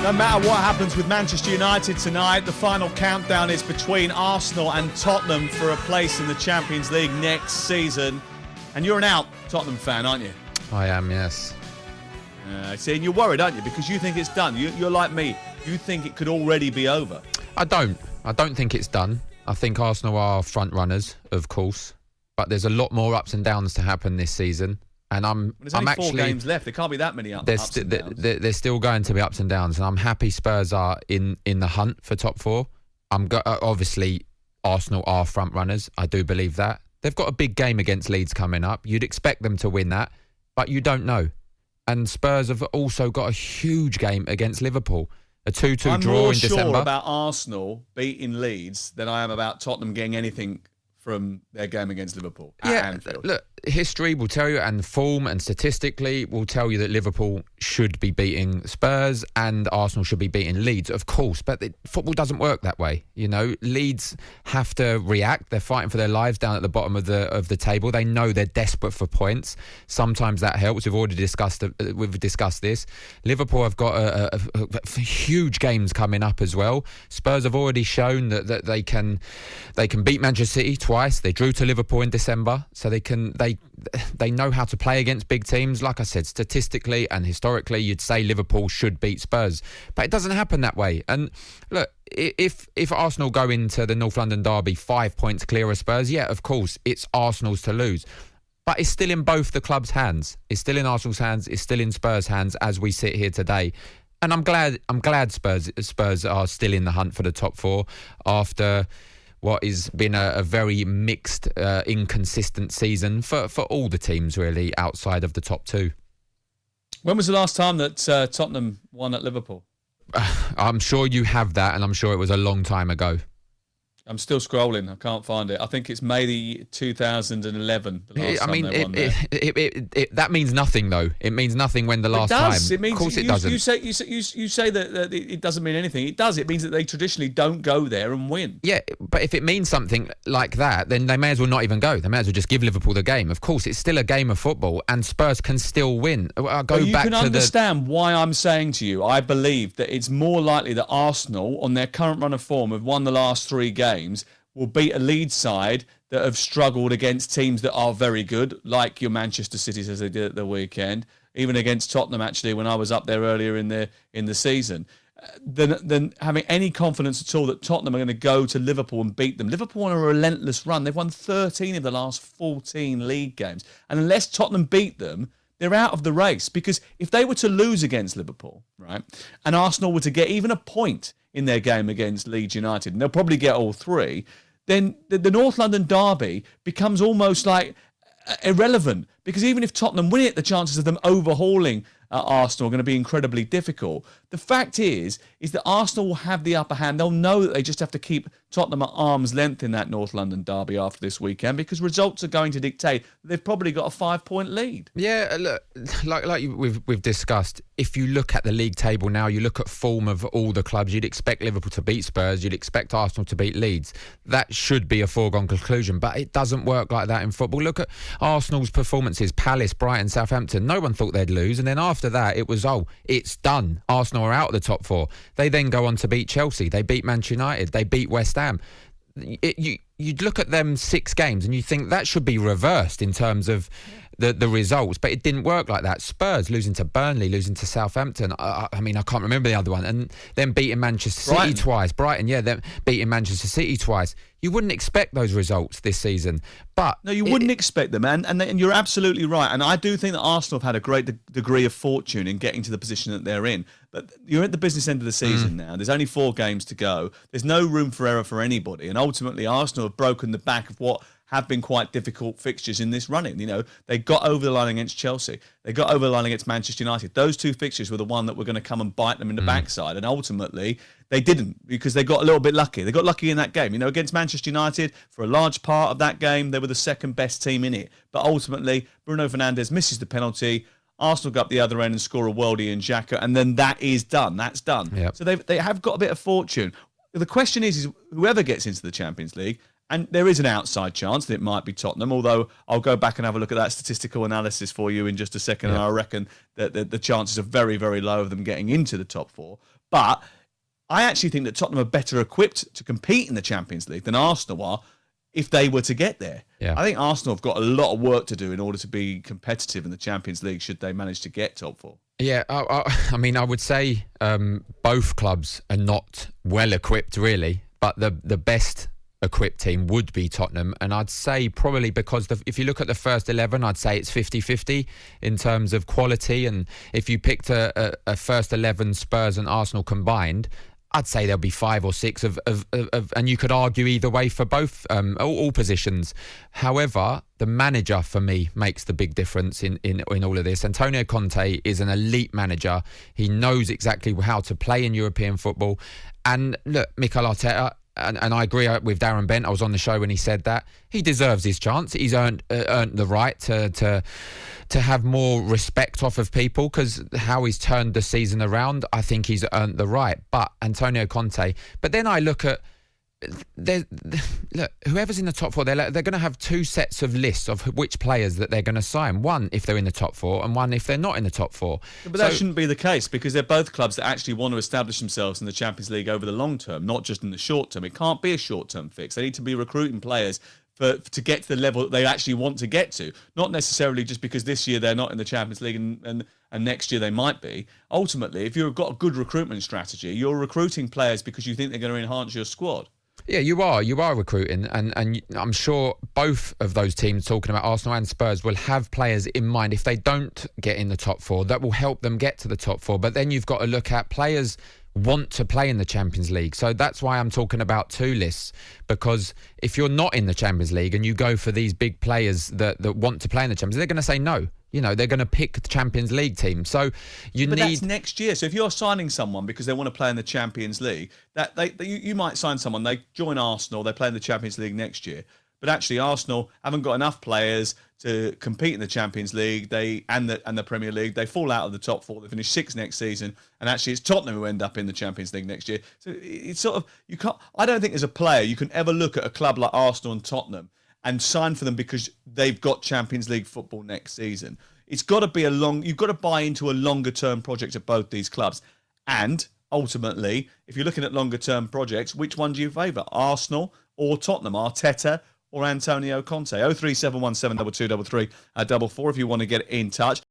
No matter what happens with Manchester United tonight, the final countdown is between Arsenal and Tottenham for a place in the Champions League next season. And you're an out Tottenham fan, aren't you? I am, yes. See, and you're worried, aren't you? Because you think it's done. You're like me. You think it could already be over. I don't think it's done. I think Arsenal are front runners, of course. But there's a lot more ups and downs to happen this season. And there's only 4 games left. There can't be that many ups and downs. There's still going to be ups and downs, and I'm happy Spurs are in the hunt for top 4. Obviously, Arsenal are front runners. I do believe that. They've got a big game against Leeds coming up. You'd expect them to win that, but you don't know. And Spurs have also got a huge game against Liverpool. A 2-2 draw in December. I'm more sure about Arsenal beating Leeds than I am about Tottenham getting anything from their game against Liverpool at Anfield. Look, history will tell you, and form and statistically will tell you that Liverpool should be beating Spurs and Arsenal should be beating Leeds, of course. But football doesn't work that way. You know, Leeds have to react. They're fighting for their lives down at the bottom of the table. They know they're desperate for points. Sometimes that helps. We've already discussed this. Liverpool have got a huge games coming up as well. Spurs have already shown that they can beat Manchester City twice. They drew to Liverpool in December, so they know how to play against big teams. Like I said, statistically and historically, you'd say Liverpool should beat Spurs, but it doesn't happen that way. And look, if Arsenal go into the North London derby 5 points clear of Spurs, yeah, of course, it's Arsenal's to lose. But it's still in both the clubs' hands. It's still in Arsenal's hands. It's still in Spurs' hands as we sit here today. And I'm glad Spurs are still in the hunt for the top 4 after what has been a very mixed, inconsistent season for all the teams, really, outside of the top 2. When was the last time that Tottenham won at Liverpool? I'm sure you have that, and I'm sure it was a long time ago. I'm still scrolling. I can't find it. I think it's May 2011. The last time they won there. That means nothing, though. It means nothing when the last time. It means, of course, it doesn't. You say that it doesn't mean anything. It does. It means that they traditionally don't go there and win. Yeah, but if it means something like that, then they may as well not even go. They may as well just give Liverpool the game. Of course, it's still a game of football, and Spurs can still win. You can understand why I'm saying to you, I believe that it's more likely that Arsenal, on their current run of form, have won the last 3 games, will beat a Leeds side that have struggled against teams that are very good, like your Manchester Cities as they did at the weekend, even against Tottenham, actually, when I was up there earlier in the season. Than having any confidence at all that Tottenham are going to go to Liverpool and beat them. Liverpool on a relentless run. They've won 13 of the last 14 league games. And unless Tottenham beat them, they're out of the race. Because if they were to lose against Liverpool, right, and Arsenal were to get even a point in their game against Leeds United, and they'll probably get all 3, then the North London derby becomes almost like irrelevant. Because even if Tottenham win it, the chances of them overhauling Arsenal are going to be incredibly difficult. The fact is that Arsenal will have the upper hand. They'll know that they just have to keep Tottenham at arm's length in that North London derby after this weekend, because results are going to dictate that they've probably got a 5-point lead. Yeah, look, like we've discussed, if you look at the league table now, you look at form of all the clubs, you'd expect Liverpool to beat Spurs, you'd expect Arsenal to beat Leeds. That should be a foregone conclusion, but it doesn't work like that in football. Look at Arsenal's performances, Palace, Brighton, Southampton. No one thought they'd lose, and then after that, it was, it's done. Arsenal are out of the top 4. They then go on to beat Chelsea. They beat Manchester United. They beat West Ham. You'd look at them 6 games and you think that should be reversed in terms of the results, but it didn't work like that. Spurs losing to Burnley, losing to Southampton. I can't remember the other one. And then beating Manchester City twice. Brighton, then beating Manchester City twice. You wouldn't expect those results this season. But no, you wouldn't expect them, and you're absolutely right. And I do think that Arsenal have had a great degree of fortune in getting to the position that they're in. But you're at the business end of the season now. There's only 4 games to go. There's no room for error for anybody. And ultimately, Arsenal have broken the back of what have been quite difficult fixtures in this running. You know, they got over the line against Chelsea. They got over the line against Manchester United. Those 2 fixtures were the one that were going to come and bite them in the backside. And ultimately, they didn't, because they got a little bit lucky. They got lucky in that game. You know, against Manchester United, for a large part of that game, they were the second best team in it. But ultimately, Bruno Fernandes misses the penalty. Arsenal go up the other end and score a worldie in Xhaka, and then that is done. That's done. Yep. So they have got a bit of fortune. The question is whoever gets into the Champions League, And there is an outside chance that it might be Tottenham, although I'll go back and have a look at that statistical analysis for you in just a second, and I reckon that the chances are very, very low of them getting into the top four. But I actually think that Tottenham are better equipped to compete in the Champions League than Arsenal are if they were to get there. Yeah. I think Arsenal have got a lot of work to do in order to be competitive in the Champions League should they manage to get top four. Yeah, I mean, I would say both clubs are not well equipped, really, but the best equipped team would be Tottenham, and I'd say probably because if you look at the first 11, I'd say it's 50-50 in terms of quality, and if you picked a first 11 Spurs and Arsenal combined, I'd say there'll be 5 or 6 of and you could argue either way for both all positions. However, the manager for me makes the big difference in all of this. Antonio Conte is an elite manager. He knows exactly how to play in European football, and look, Mikel Arteta. And I agree with Darren Bent. I was on the show when he said that he deserves his chance. He's earned the right to have more respect off of people because how he's turned the season around. I think he's earned the right. But Antonio Conte. But then I look at look, whoever's in the top four, they're going to have 2 sets of lists of which players that they're going to sign. One if they're in the top 4, and one if they're not in the top 4. But that shouldn't be the case because they're both clubs that actually want to establish themselves in the Champions League over the long term, not just in the short term. It can't be a short-term fix. They need to be recruiting players to get to the level that they actually want to get to, not necessarily just because this year they're not in the Champions League and next year they might be. Ultimately, if you've got a good recruitment strategy, you're recruiting players because you think they're going to enhance your squad. Yeah, you are recruiting, and I'm sure both of those teams, talking about Arsenal and Spurs, will have players in mind if they don't get in the top 4 that will help them get to the top 4. But then you've got to look at players want to play in the Champions League. So that's why I'm talking about 2 lists, because if you're not in the Champions League and you go for these big players that want to play in the Champions League, they're going to say no. You know, they're going to pick the Champions League team. So but that's next year. So if you're signing someone because they want to play in the Champions League, you might sign someone, they join Arsenal, they play in the Champions League next year. But actually, Arsenal haven't got enough players to compete in the Champions League and the Premier League. They fall out of the top 4. They finish 6th next season, and actually, it's Tottenham who end up in the Champions League next year. So it's sort of you can't. I don't think as a player you can ever look at a club like Arsenal and Tottenham and sign for them because they've got Champions League football next season. It's got to be you've got to buy into a longer term project at both these clubs. And ultimately, if you're looking at longer term projects, which one do you favour? Arsenal or Tottenham? Arteta or Antonio Conte? 03717223344 if you want to get in touch.